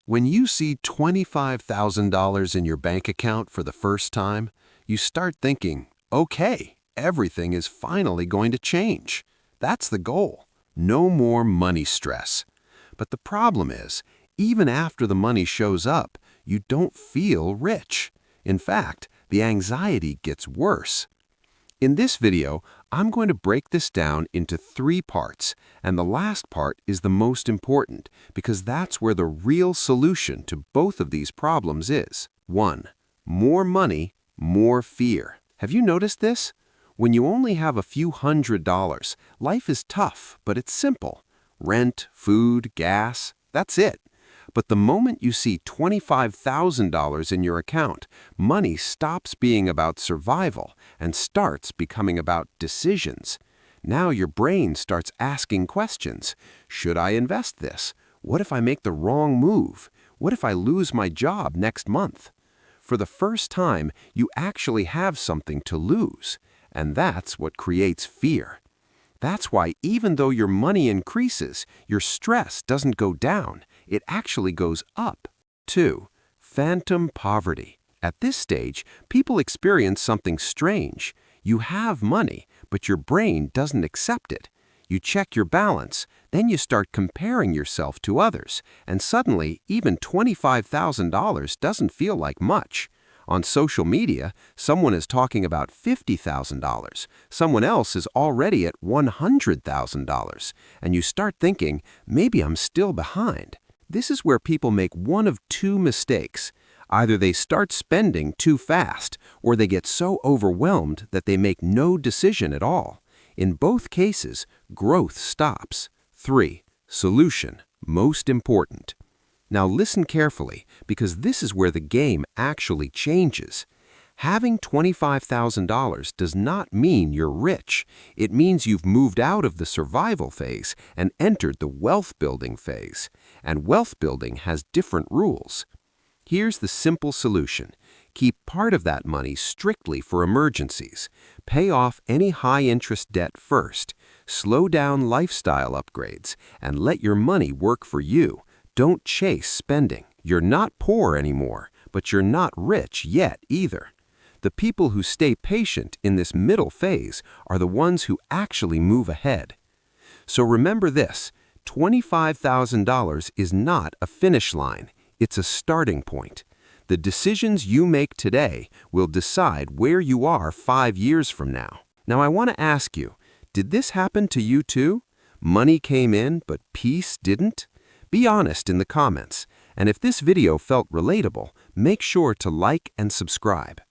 When you see $25,000 in your bank account for the first time, you start thinking, okay, everything is finally going to change. That's the goal. No more money stress. But the problem is, even after the money shows up, you don't feel rich. In fact, the anxiety gets worse. In this video, I'm going to break this down into 3 parts, and the last part is the most important because that's where the real solution to both of these problems is. 1. More money, more fear. Have you noticed this? When you only have a few $100s, life is tough, but it's simple. Rent, food, gas, that's it. But the moment you see $25,000 in your account, money stops being about survival and starts becoming about decisions. Now your brain starts asking questions. Should I invest this? What if I make the wrong move? What if I lose my job next month? For the first time, you actually have something to lose, and that's what creates fear. That's why even though your money increases, your stress doesn't go down. It actually goes up. 2. Phantom poverty. At this stage, people experience something strange. You have money, but your brain doesn't accept it. You check your balance, then you start comparing yourself to others, and suddenly even $25,000 doesn't feel like much. On social media, someone is talking about $50,000. Someone else is already at $100,000. And you start thinking, maybe I'm still behind. This is where people make one of 2 mistakes. Either they start spending too fast, or they get so overwhelmed that they make no decision at all. In both cases, growth stops. 3. Solution, most important. Now listen carefully, because this is where the game actually changes. Having $25,000 does not mean you're rich. It means you've moved out of the survival phase and entered the wealth-building phase. And wealth-building has different rules. Here's the simple solution. Keep part of that money strictly for emergencies. Pay off any high-interest debt first. Slow down lifestyle upgrades, and let your money work for you. Don't chase spending. You're not poor anymore, but you're not rich yet either. The people who stay patient in this middle phase are the ones who actually move ahead. So remember this, $25,000 is not a finish line. It's a starting point. The decisions you make today will decide where you are 5 years from now. Now I want to ask you, did this happen to you too? Money came in, but peace didn't? Be honest in the comments, and if this video felt relatable, make sure to like and subscribe.